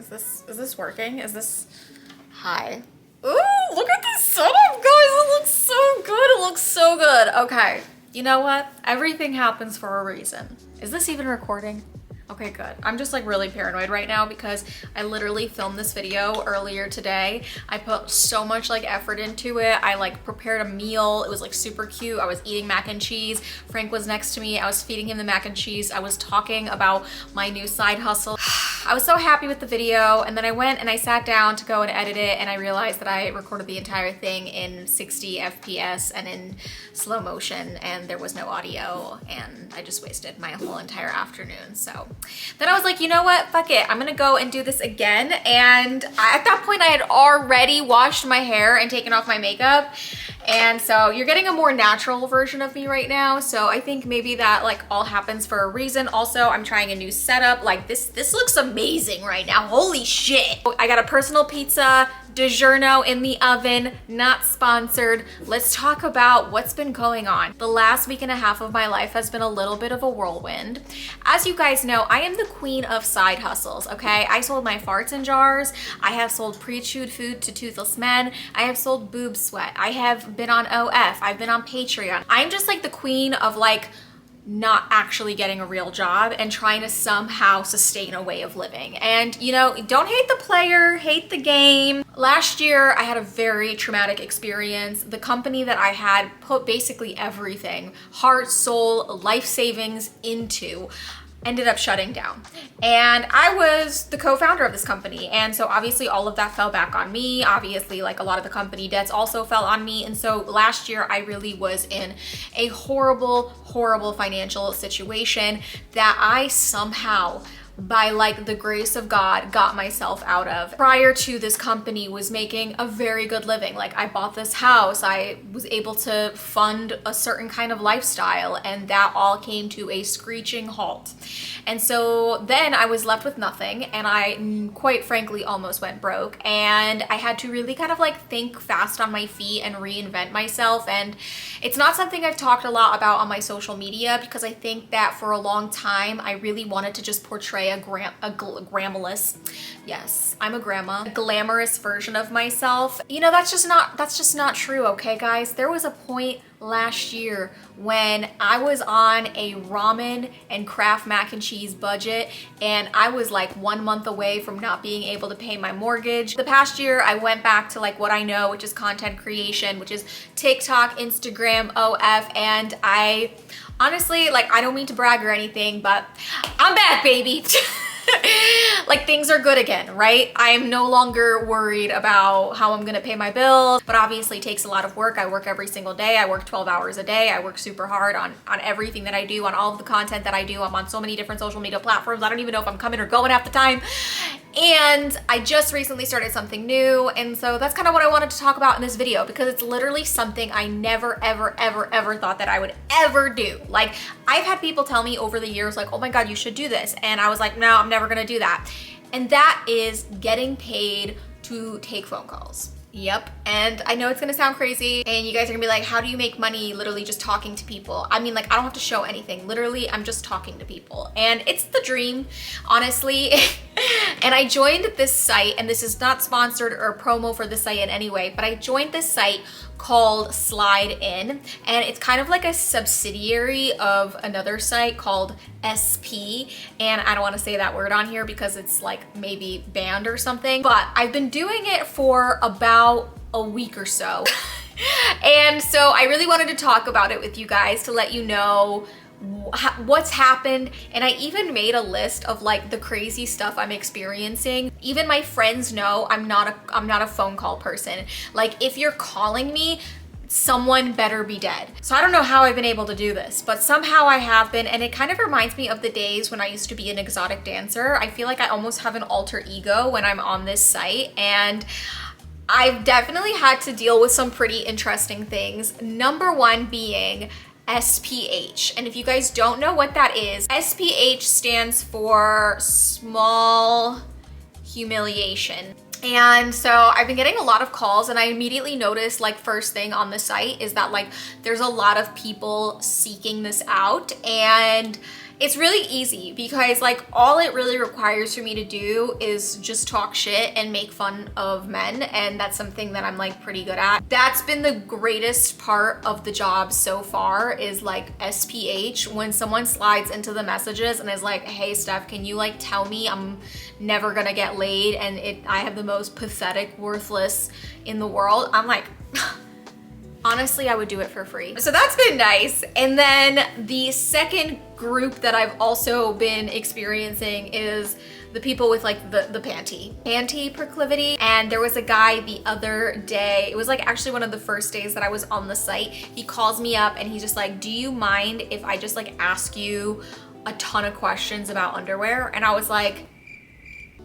Is this working? Is this, hi. Ooh, look at this setup, guys. It looks so good. It looks so good. Okay, you know what? Everything happens for a reason. Is this even recording? Okay, good. I'm just like really paranoid right now because I literally filmed this video earlier today. I put so much like effort into it. I like prepared a meal. It was like super cute. I was eating mac and cheese. Frank was next to me. I was feeding him the mac and cheese. I was talking about my new side hustle. I was so happy with the video, and then I went and I sat down to go and edit it, and I realized that I recorded the entire thing in 60 FPS and in slow motion, and there was no audio, and I just wasted my whole entire afternoon. So then I was like, you know what, fuck it, I'm gonna go and do this again. And at that point I had already washed my hair and taken off my makeup, and so you're getting a more natural version of me right now. So I think maybe that like all happens for a reason. Also, I'm trying a new setup. Like this looks amazing right now. Holy shit. I got a personal pizza DiGiorno in the oven, not sponsored. Let's talk about what's been going on. The last week and a half of my life has been a little bit of a whirlwind. As you guys know, I am the queen of side hustles, okay? I sold my farts in jars. I have sold pre-chewed food to toothless men. I have sold boob sweat. I have been on OF. I've been on Patreon. I'm just like the queen of like not actually getting a real job and trying to somehow sustain a way of living. And you know, don't hate the player, hate the game. Last year, I had a very traumatic experience. The company that I had put basically everything, heart, soul, life savings into, ended up shutting down. And I was the co-founder of this company. And so obviously all of that fell back on me. Obviously, like a lot of the company debts also fell on me. And so last year I really was in a horrible, horrible financial situation that I somehow, by like the grace of God, got myself out of. Prior to, this company was making a very good living. Like I bought this house, I was able to fund a certain kind of lifestyle, and that all came to a screeching halt. And so then I was left with nothing, and I quite frankly almost went broke, and I had to really kind of like think fast on my feet and reinvent myself. And it's not something I've talked a lot about on my social media because I think that for a long time I really wanted to just portray a glamorous, yes, I'm a grandma, a glamorous version of myself. You know, that's just not true, okay guys? There was a point last year when I was on a ramen and Kraft mac and cheese budget, and I was like 1 month away from not being able to pay my mortgage. The past year I went back to like what I know, which is content creation, which is TikTok, Instagram, OF, and I honestly, like, I don't mean to brag or anything, but I'm back, baby. Like things are good again, right? I am no longer worried about how I'm gonna pay my bills, but obviously it takes a lot of work. I work every single day. I work 12 hours a day. I work super hard on everything that I do, on all of the content that I do. I'm on so many different social media platforms. I don't even know if I'm coming or going half the time. And I just recently started something new. And so that's kind of what I wanted to talk about in this video, because it's literally something I never, ever, ever, ever thought that I would ever do. Like I've had people tell me over the years, like, oh my God, you should do this. And I was like, no, I'm never gonna do that. And that is getting paid to take phone calls. Yep. And I know it's gonna sound crazy, and you guys are gonna be like, how do you make money literally just talking to people? I mean, like, I don't have to show anything. Literally, I'm just talking to people. And it's the dream, honestly. And I joined this site, and this is not sponsored or promo for the site in any way, but I joined this site called Slide In, and it's kind of like a subsidiary of another site called SP, and I don't want to say that word on here because it's like maybe banned or something, but I've been doing it for about a week or so. And so I really wanted to talk about it with you guys to let you know what's happened. And I even made a list of like the crazy stuff I'm experiencing. Even my friends know I'm not a phone call person. Like if you're calling me, someone better be dead. So I don't know how I've been able to do this, but somehow I have been, and it kind of reminds me of the days when I used to be an exotic dancer. I feel like I almost have an alter ego when I'm on this site, and I've definitely had to deal with some pretty interesting things. Number one being SPH. And if you guys don't know what that is, SPH stands for small humiliation. And so I've been getting a lot of calls, and I immediately noticed, like, first thing on the site is that like there's a lot of people seeking this out, and It's really easy because like all it really requires for me to do is just talk shit and make fun of men, and that's something that I'm like pretty good at. That's been the greatest part of the job so far, is like SPH, when someone slides into the messages and is like, hey Steph, can you like tell me I'm never gonna get laid and I have the most pathetic, worthless in the world. I'm like, honestly, I would do it for free. So that's been nice. And then the second group that I've also been experiencing is the people with like the panty proclivity. And there was a guy the other day, it was like actually one of the first days that I was on the site. He calls me up and he's just like, do you mind if I just like ask you a ton of questions about underwear? And I was like,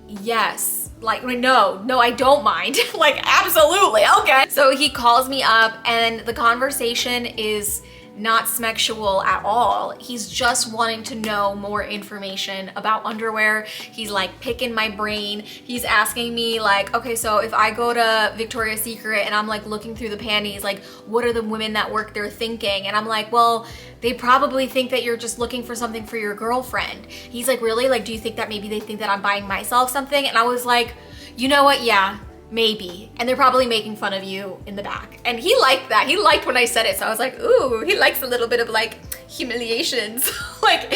yes. Like, no, I don't mind. Like, absolutely, okay. So he calls me up and the conversation is not sexual at all. He's just wanting to know more information about underwear. He's like picking my brain. He's asking me like, okay, so if I go to Victoria's Secret and I'm like looking through the panties, like what are the women that work there thinking? And I'm like, well, they probably think that you're just looking for something for your girlfriend. He's like, really? Like, do you think that maybe they think that I'm buying myself something? And I was like, you know what? Yeah, maybe. And they're probably making fun of you in the back. And he liked that. He liked when I said it. So I was like, ooh, he likes a little bit of like humiliations. Like,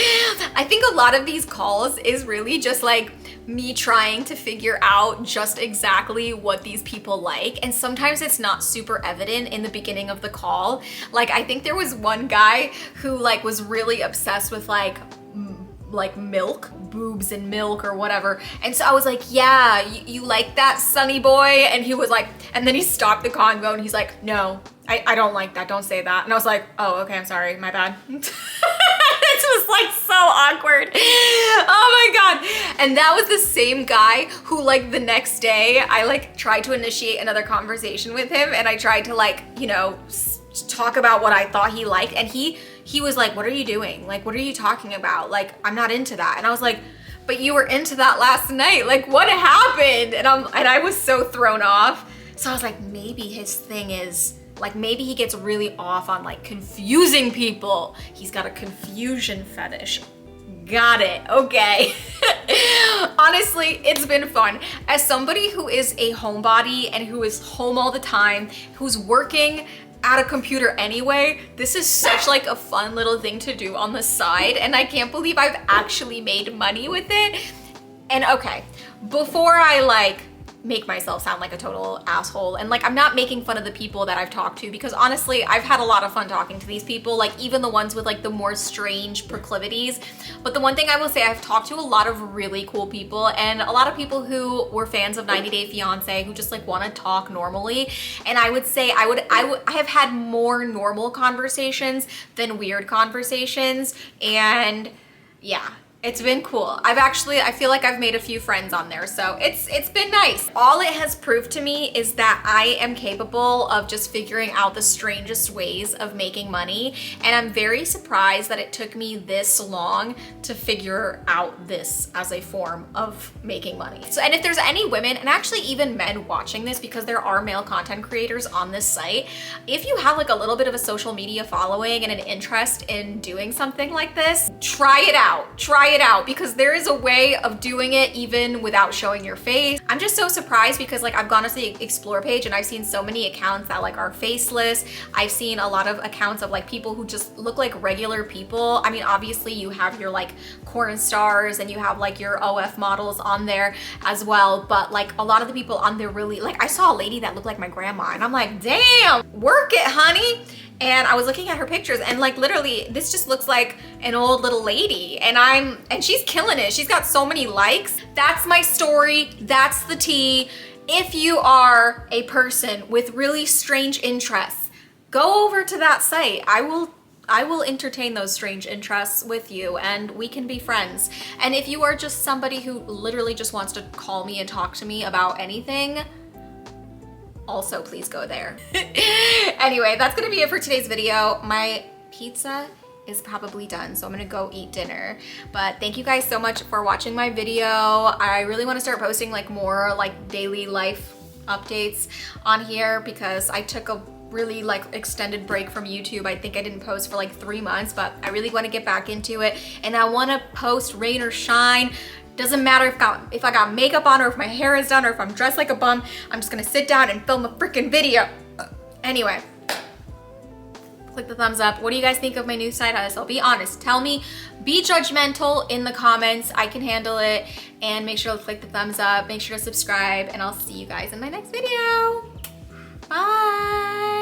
I think a lot of these calls is really just like me trying to figure out just exactly what these people like. And sometimes it's not super evident in the beginning of the call. Like, I think there was one guy who like was really obsessed with like milk, boobs and milk or whatever. And so I was like, yeah, you like that, sonny boy? And he was like, and then he stopped the convo and he's like, no, I don't like that, don't say that. And I was like, oh, okay, I'm sorry, my bad. It was like so awkward. Oh my God. And that was the same guy who like the next day I like tried to initiate another conversation with him and I tried to like, you know, talk about what I thought he liked, and he was like, what are you doing? Like, what are you talking about? Like, I'm not into that. And I was like, but you were into that last night. Like, what happened? And I was so thrown off. So I was like, maybe his thing is like, maybe he gets really off on like confusing people. He's got a confusion fetish. Got it, okay. Honestly, it's been fun. As somebody who is a homebody and who is home all the time, who's working at a computer anyway, this is such like a fun little thing to do on the side, and I can't believe I've actually made money with it. And okay, before I like make myself sound like a total asshole, and like I'm not making fun of the people that I've talked to, because honestly I've had a lot of fun talking to these people, like even the ones with like the more strange proclivities. But the one thing I will say, I've talked to a lot of really cool people, and a lot of people who were fans of 90 Day Fiancé who just like want to talk normally. And I would say I have had more normal conversations than weird conversations, and yeah, it's been cool. I feel like I've made a few friends on there, so it's been nice. All it has proved to me is that I am capable of just figuring out the strangest ways of making money, and I'm very surprised that it took me this long to figure out this as a form of making money. So, and if there's any women, and actually even men watching this, because there are male content creators on this site, if you have like a little bit of a social media following and an interest in doing something like this, try it out. Try it out, because there is a way of doing it even without showing your face. I'm just so surprised because like I've gone to the explore page and I've seen so many accounts that like are faceless. I've seen a lot of accounts of like people who just look like regular people. I mean, obviously you have your like porn stars and you have like your OF models on there as well, but like a lot of the people on there really, like I saw a lady that looked like my grandma and I'm like, damn, work it, honey. And I was looking at her pictures and like literally this just looks like an old little lady, and she's killing it. She's got so many likes. That's my story. That's the tea. If you are a person with really strange interests, go over to that site. I will entertain those strange interests with you and we can be friends. And if you are just somebody who literally just wants to call me and talk to me about anything, also please go there. Anyway, that's gonna be it for today's video. My pizza is probably done, so I'm gonna go eat dinner. But thank you guys so much for watching my video. I really wanna start posting like more like daily life updates on here because I took a really like extended break from YouTube. I think I didn't post for like 3 months, but I really want to get back into it, and I want to post rain or shine. Doesn't matter if I got makeup on or if my hair is done or if I'm dressed like a bum. I'm just gonna sit down and film a freaking video. Anyway, click the thumbs up. What do you guys think of my new side hustle? Be honest, tell me. Be judgmental in the comments. I can handle it. And make sure to click the thumbs up. Make sure to subscribe, and I'll see you guys in my next video. Bye.